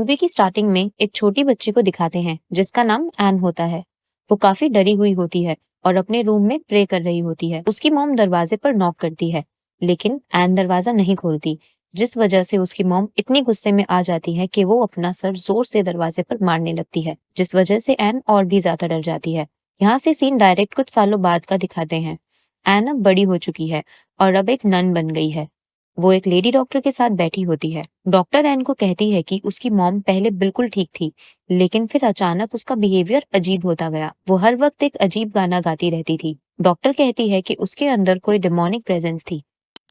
Movie की starting में एक छोटी बच्ची को दिखाते हैं जिसका नाम एन होता है। वो काफी डरी हुई होती है और अपने रूम में प्रे कर रही होती है। उसकी मॉम दरवाजे पर नॉक करती है, लेकिन एन दरवाजा नहीं खोलती, जिस वजह से उसकी मॉम इतनी गुस्से में आ जाती है कि वो अपना सर जोर से दरवाजे पर मारने लगती है, जिस वजह से एन और भी ज्यादा डर जाती है। यहाँ से सीन डायरेक्ट कुछ सालों बाद का दिखाते हैं। एन अब बड़ी हो चुकी है और अब एक नन बन गई है। वो एक लेडी डॉक्टर के साथ बैठी होती है। डॉक्टर एन को कहती है कि उसकी मॉम पहले बिल्कुल ठीक थी, लेकिन फिर अचानक उसका बिहेवियर अजीब होता गया। वो हर वक्त एक अजीब गाना गाती रहती थी। डॉक्टर कहती है कि उसके अंदर कोई डिमोनिक प्रेजेंस थी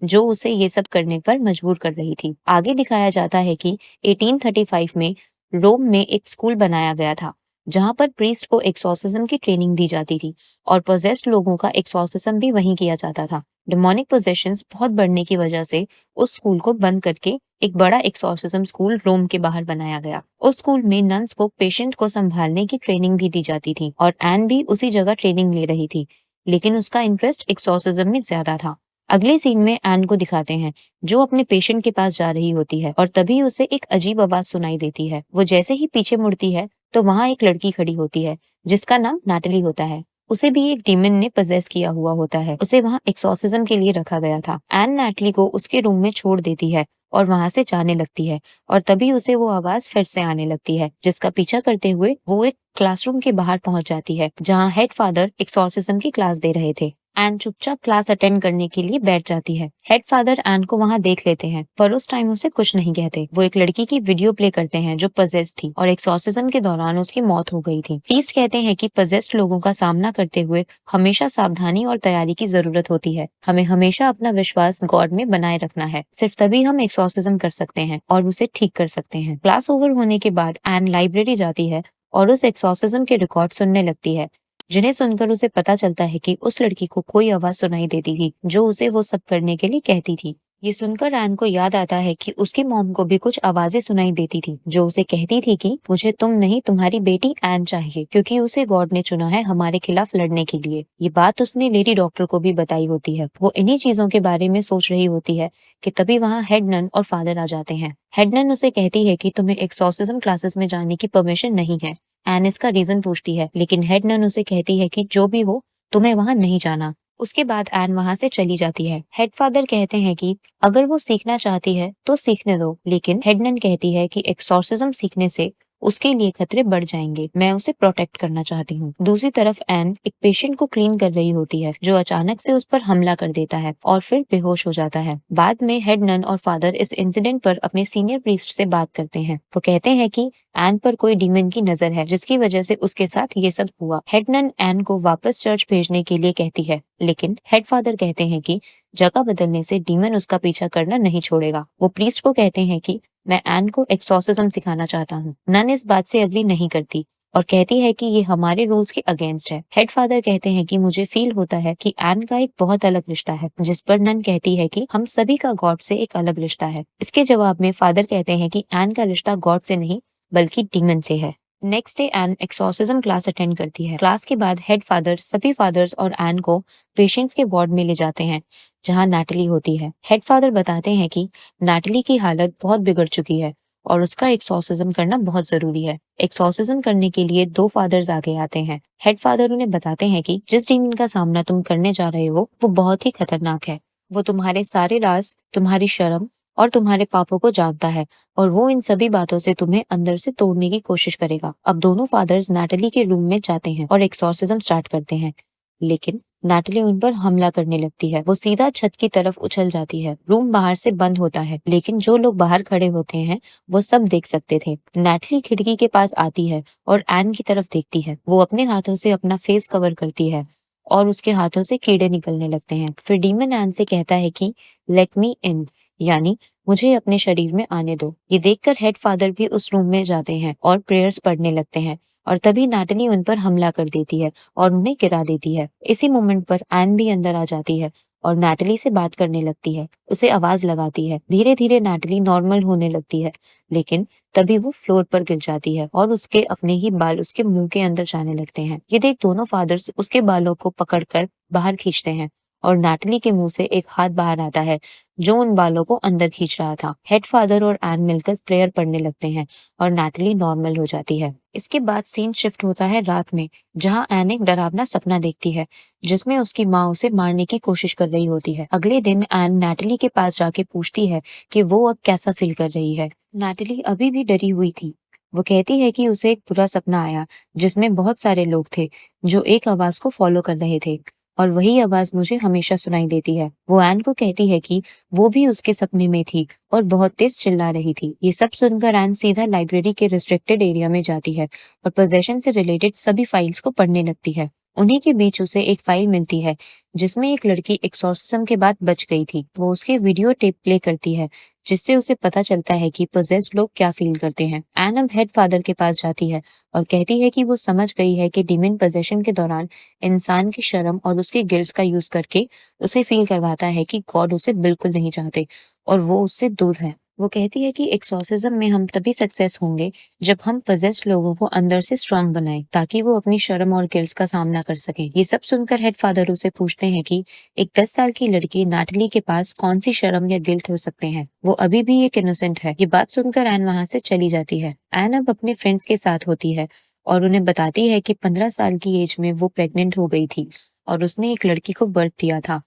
जो उसे ये सब करने पर मजबूर कर रही थी। आगे दिखाया जाता है कि 1835 में रोम में एक स्कूल बनाया गया था जहाँ पर प्रीस्ट को एक्सॉर्सिज्म की ट्रेनिंग दी जाती थी और पोजेस्ड लोगों का एक्सॉर्सिज्म भी वहीं किया जाता था। डिमोनिक पोजेशंस बहुत बढ़ने की वजह से उस स्कूल को बंद करके एक बड़ा एक्सॉर्सिज्म स्कूल रोम के बाहर बनाया गया। उस स्कूल में नन्स को पेशेंट को संभालने की ट्रेनिंग भी दी जाती थी और एन भी उसी जगह ट्रेनिंग ले रही थी, लेकिन उसका इंटरेस्ट एक्सॉर्सिज्म में ज्यादा था। अगले सीन में एन को दिखाते हैं जो अपने पेशेंट के पास जा रही होती है और तभी उसे एक अजीब आवाज सुनाई देती है। वो जैसे ही पीछे मुड़ती है तो वहाँ एक लड़की खड़ी होती है जिसका नाम नाटली होता है। उसे भी एक डीमन ने पजेस किया हुआ होता है। उसे वहाँ एक्सॉर्सिज्म के लिए रखा गया था। एन नाटली को उसके रूम में छोड़ देती है और वहाँ से जाने लगती है और तभी उसे वो आवाज फिर से आने लगती है, जिसका पीछा करते हुए वो एक क्लासरूम के बाहर पहुंच जाती है जहाँ हेड फादर एक्सॉर्सिज्म की क्लास दे रहे थे। एन चुपचाप क्लास अटेंड करने के लिए बैठ जाती है। हेड फादर एन को वहाँ देख लेते हैं पर उस टाइम उसे कुछ नहीं कहते। वो एक लड़की की वीडियो प्ले करते हैं जो पजेस्ट थी और एक्सॉर्सिज्म के दौरान उसकी मौत हो गई थी। प्रीस्ट कहते हैं कि पजेस्ट लोगों का सामना करते हुए हमेशा सावधानी और तैयारी की जरूरत होती है। हमें हमेशा अपना विश्वास गॉड में बनाए रखना है। सिर्फ तभी हम एक्सॉर्सिज्म कर सकते हैं और उसे ठीक कर सकते हैं। क्लास ओवर होने के बाद एन लाइब्रेरी जाती है और उस एक्सॉर्सिज्म के रिकॉर्ड सुनने लगती है, जिन्हें सुनकर उसे पता चलता है कि उस लड़की को कोई आवाज सुनाई देती थी जो उसे वो सब करने के लिए कहती थी। ये सुनकर एन को याद आता है कि उसकी मॉम को भी कुछ आवाजें सुनाई देती थी जो उसे कहती थी कि मुझे तुम नहीं, तुम्हारी बेटी एन चाहिए, क्योंकि उसे गॉड ने चुना है हमारे खिलाफ लड़ने के लिए। ये बात उसने लेडी डॉक्टर को भी बताई होती है। वो इन्हीं चीजों के बारे में सोच रही होती है कि तभी वहाँ हेड नन और फादर आ जाते हैं। हेड नन उसे कहती है कि तुम्हें एक्सॉर्सिज्म क्लासेस में जाने की परमिशन नहीं है। एन इसका रीजन पूछती है, लेकिन हेड नन उसे कहती है कि जो भी हो, तुम्हें वहाँ नहीं जाना। उसके बाद एन वहाँ से चली जाती है। हेड फादर कहते हैं कि अगर वो सीखना चाहती है तो सीखने दो, लेकिन हेड नन कहती है कि एक्सॉर्सिज्म सीखने से उसके लिए खतरे बढ़ जाएंगे। मैं उसे प्रोटेक्ट करना चाहती हूँ। दूसरी तरफ एन एक पेशेंट को क्लीन कर रही होती है जो अचानक से उस पर हमला कर देता है और फिर बेहोश हो जाता है। बाद में हेड नन और फादर इस इंसिडेंट पर अपने सीनियर प्रीस्ट से बात करते हैं। वो कहते हैं कि एन पर कोई डीमन की नजर है जिसकी वजह से उसके साथ ये सब हुआ। हेड नन एन को वापस चर्च भेजने के लिए कहती है, लेकिन हेड फादर कहते हैं कि जगह बदलने से डीमन उसका पीछा करना नहीं छोड़ेगा। वो प्रीस्ट को कहते हैं कि मैं एन को एक्सॉर्सिज्म सिखाना चाहता हूँ। नन इस बात से अग्री नहीं करती और कहती है कि ये हमारे रूल्स के अगेंस्ट है। हेड फादर कहते हैं कि मुझे फील होता है कि एन का एक बहुत अलग रिश्ता है, जिस पर नन कहती है कि हम सभी का गॉड से एक अलग रिश्ता है। इसके जवाब में फादर कहते हैं कि एन का रिश्ता गॉड से नहीं बल्कि डीमन से है। Next day Ann exorcism class attend करती है। क्लास के बाद हेड फादर सभी फादर्स और एन को पेशेंट्स के वार्ड में ले जाते हैं जहां नाटली होती है। हेड फादर बताते हैं कि नाटली की हालत बहुत बिगड़ चुकी है और उसका एक्सॉर्सिज्म करना बहुत जरूरी है। एक्सॉर्सिज्म करने के लिए 2 फादर्स आगे आते हैं। हेड फादर उन्हें बताते हैं कि जिस डीमन का सामना तुम करने जा रहे हो वो बहुत ही खतरनाक है। वो तुम्हारे सारे राज, तुम्हारी शर्म और तुम्हारे पापों को जानता है और वो इन सभी बातों से तुम्हें अंदर से तोड़ने की कोशिश करेगा। अब दोनों फादर्स नाटली के रूम में जाते हैं और एक्सॉर्सिज्म स्टार्ट करते हैं, लेकिन नाटली उन पर हमला करने लगती है। वो सीधा छत की तरफ उछल जाती है। रूम बाहर से बंद होता है, लेकिन जो लोग बाहर खड़े होते हैं वो सब देख सकते थे। नाटली खिड़की के पास आती है और एन की तरफ देखती है। वो अपने हाथों से अपना फेस कवर करती है और उसके हाथों से कीड़े निकलने लगते हैं। फिर डीमन एन से कहता है कि लेट मी इन, यानी मुझे अपने शरीर में आने दो। ये देखकर हेड फादर भी उस रूम में जाते हैं और प्रेयर्स पढ़ने लगते हैं और तभी नाटली उन पर हमला कर देती है और उन्हें गिरा देती है। इसी मोमेंट पर एन भी अंदर आ जाती है और नाटली से बात करने लगती है, उसे आवाज लगाती है। धीरे धीरे नाटली नॉर्मल होने लगती है, लेकिन तभी वो फ्लोर पर गिर जाती है और उसके अपने ही बाल उसके मुंह के अंदर जाने लगते हैं। ये देख दोनों फादर्स उसके बालों को पकड़कर बाहर खींचते हैं और नाटली के मुंह से एक हाथ बाहर आता है जो उन बालों को अंदर खींच रहा था। हेड फादर और एन मिलकर प्रेयर पढ़ने लगते हैं और नैटली नॉर्मल हो जाती है। इसके बाद सीन शिफ्ट होता है रात में, जहाँ एन एक डरावना सपना देखती है जिसमें उसकी माँ उसे मारने की कोशिश कर रही होती है। अगले दिन एन नैटली के पास जाके पूछती है कि वो अब कैसा फील कर रही है। नैटली अभी भी डरी हुई थी। वो कहती है कि उसे एक बुरा सपना आया जिसमें बहुत सारे लोग थे जो एक आवाज को फॉलो कर रहे थे और वही आवाज मुझे हमेशा सुनाई देती है। वो एन को कहती है कि वो भी उसके सपने में थी और बहुत तेज चिल्ला रही थी। ये सब सुनकर एन सीधा लाइब्रेरी के रिस्ट्रिक्टेड एरिया में जाती है और पोजेशन से रिलेटेड सभी फाइल्स को पढ़ने लगती है। उन्हीं के बीच उसे एक फाइल मिलती है जिसमें एक लड़की एक्सॉर्सिज्म के बाद बच गई थी। वो उसके वीडियो टेप प्ले करती है जिससे उसे पता चलता है कि पोजेस्ड लोग क्या फील करते हैं। एन अब हेड फादर के पास जाती है और कहती है कि वो समझ गई है कि डीमन पोजेशन के दौरान इंसान की शर्म और उसके गिल्ट का यूज करके उसे फील करवाता है कि गॉड उसे बिल्कुल नहीं चाहते और वो उससे दूर है। वो कहती है कि एक्सॉर्सिज्म में हम तभी सक्सेस होंगे जब हम पोजेस्ड लोगों को अंदर से स्ट्रांग बनाएं ताकि वो अपनी शर्म और गिल्ट का सामना कर सकें। ये सब सुनकर हेड फादर उसे पूछते हैं कि एक 10 साल की लड़की नैटली के पास कौन सी शर्म या गिल्ट हो सकते हैं, वो अभी भी एक इनोसेंट है। ये बात सुनकर एन वहां से चली जाती है। एन अब अपने फ्रेंड्स के साथ होती है और उन्हें बताती है कि 15 साल की एज में वो प्रेग्नेंट हो गई थी और उसने एक लड़की को बर्थ दिया था,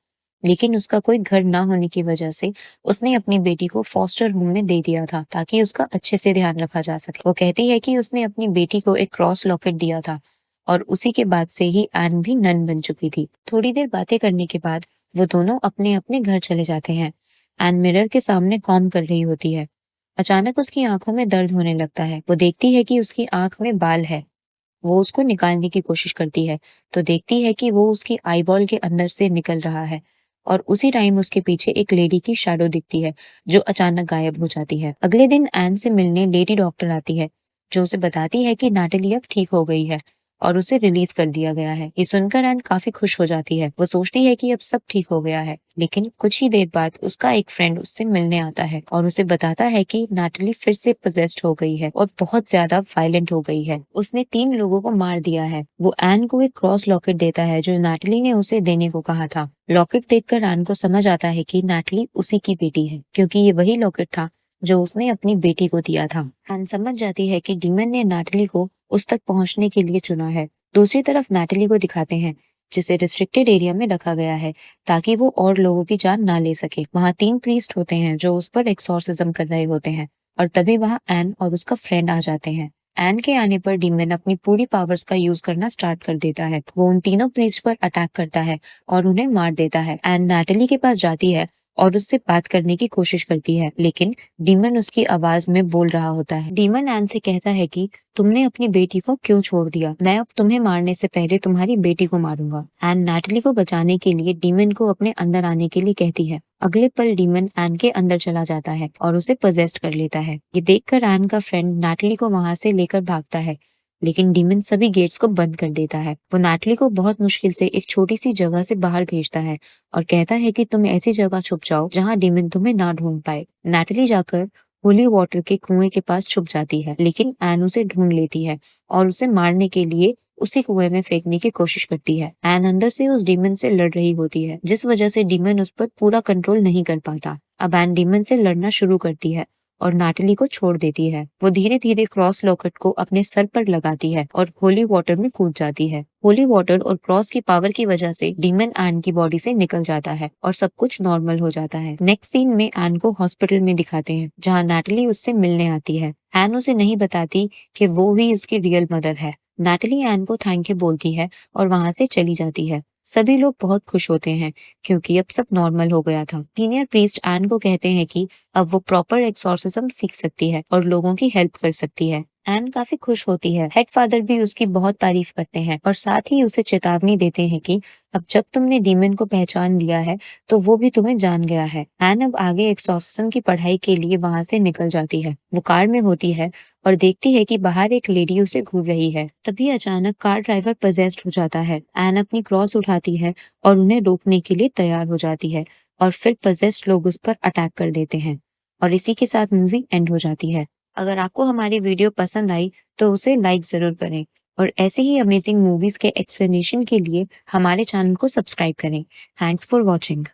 लेकिन उसका कोई घर ना होने की वजह से उसने अपनी बेटी को फॉस्टर होम में दे दिया था ताकि उसका अच्छे से ध्यान रखा जा सके। वो कहती है कि उसने अपनी बेटी को एक क्रॉस लॉकेट दिया था और उसी के बाद से ही एन भी नन बन चुकी थी। थोड़ी देर बातें करने के बाद वो दोनों अपने अपने घर चले जाते हैं। एन मिरर के सामने कॉम कर रही होती है। अचानक उसकी आंखों में दर्द होने लगता है। वो देखती है कि उसकी आंख में बाल है। वो उसको निकालने की कोशिश करती है तो देखती है कि वो उसकी आईबॉल के अंदर से निकल रहा है और उसी टाइम उसके पीछे एक लेडी की शैडो दिखती है जो अचानक गायब हो जाती है। अगले दिन एन से मिलने लेडी डॉक्टर आती है जो उसे बताती है कि नैटली अब ठीक हो गई है और उसे रिलीज कर दिया गया है। ये सुनकर एन काफी खुश हो जाती है। वो सोचती है कि अब सब ठीक हो गया है, लेकिन कुछ ही देर बाद उसका एक फ्रेंड उससे मिलने आता है और उसे बताता है कि नैटली फिर से पोजेस्ड हो गई है और बहुत ज्यादा वायलेंट हो गई है। उसने 3 लोगों को मार दिया है। वो एन को एक क्रॉस लॉकेट देता है जो नैटली ने उसे देने को कहा था। लॉकेट देखकर एन को समझ आता है कि नैटली उसी की बेटी है क्योंकि ये वही लॉकेट था जो उसने अपनी बेटी को दिया था। एन समझ जाती है कि डीमन ने नैटली को उस तक पहुंचने के लिए चुना है। दूसरी तरफ नैटली को दिखाते हैं जिसे रिस्ट्रिक्टेड एरिया में रखा गया है ताकि वो और लोगों की जान ना ले सके। वहाँ 3 प्रीस्ट होते हैं जो उस पर एक्सॉर्सिज्म कर रहे होते हैं और तभी वहाँ एन और उसका फ्रेंड आ जाते हैं। एन के आने पर डीमन अपनी पूरी पावर्स का यूज करना स्टार्ट कर देता है। वो उन तीनों प्रीस्ट पर अटैक करता है और उन्हें मार देता है। एन नैटली के पास जाती है और उससे बात करने की कोशिश करती है, लेकिन डीमन उसकी आवाज में बोल रहा होता है। डीमन एन से कहता है कि तुमने अपनी बेटी को क्यों छोड़ दिया? मैं अब तुम्हें मारने से पहले तुम्हारी बेटी को मारूंगा। एन नैटली को बचाने के लिए डीमन को अपने अंदर आने के लिए कहती है। अगले पल डीमन एन के अंदर चला जाता है और उसे पोजेस्ड कर लेता है। ये देखकर एन का फ्रेंड नैटली को वहां से लेकर भागता है, लेकिन डीमन सभी गेट्स को बंद कर देता है। वो नैटली को बहुत मुश्किल से एक छोटी सी जगह से बाहर भेजता है और कहता है कि तुम ऐसी जगह छुप जाओ जहाँ डीमन तुम्हें ना ढूंढ पाए। नैटली जाकर होली वाटर के कुएं के पास छुप जाती है, लेकिन एन उसे ढूंढ लेती है और उसे मारने के लिए उसी कुएं में फेंकने की कोशिश करती है। एन अंदर से उस डीमन से लड़ रही होती है, जिस वजह से डीमन उस पर पूरा कंट्रोल नहीं कर पाता। अब एन डीमन से लड़ना शुरू करती है और नैटली को छोड़ देती है। वो धीरे धीरे क्रॉस लॉकेट को अपने सर पर लगाती है और होली वाटर में कूद जाती है। होली वाटर और क्रॉस की पावर की वजह से डीमन एन की बॉडी से निकल जाता है और सब कुछ नॉर्मल हो जाता है। नेक्स्ट सीन में एन को हॉस्पिटल में दिखाते हैं जहाँ नैटली उससे मिलने आती है। एन उसे नहीं बताती कि वो ही उसकी रियल मदर है। नैटली एन को थैंक यू बोलती है और वहां से चली जाती है। सभी लोग बहुत खुश होते हैं क्योंकि अब सब नॉर्मल हो गया था। सीनियर प्रीस्ट एन को कहते हैं कि अब वो प्रॉपर एक्सॉर्सिज्म सीख सकती है और लोगों की हेल्प कर सकती है। एन काफी खुश होती है। हेड फादर भी उसकी बहुत तारीफ करते हैं और साथ ही उसे चेतावनी देते हैं कि अब जब तुमने डीमन को पहचान लिया है तो वो भी तुम्हें जान गया है। एन अब आगे एक्सॉर्सिज्म की पढ़ाई के लिए वहां से निकल जाती है। वो कार में होती है और देखती है कि बाहर एक लेडी उसे घूर रही है। तभी अचानक कार ड्राइवर पोजेस्ड हो जाता है। एन अपनी क्रॉस उठाती है और उन्हें रोकने के लिए तैयार हो जाती है और फिर पोजेस्ड लोग उस पर अटैक कर देते हैं और इसी के साथ मूवी एंड हो जाती है। अगर आपको हमारी वीडियो पसंद आई तो उसे लाइक जरूर करें और ऐसे ही अमेजिंग मूवीज के एक्सप्लेनेशन के लिए हमारे चैनल को सब्सक्राइब करें। Thanks for watching.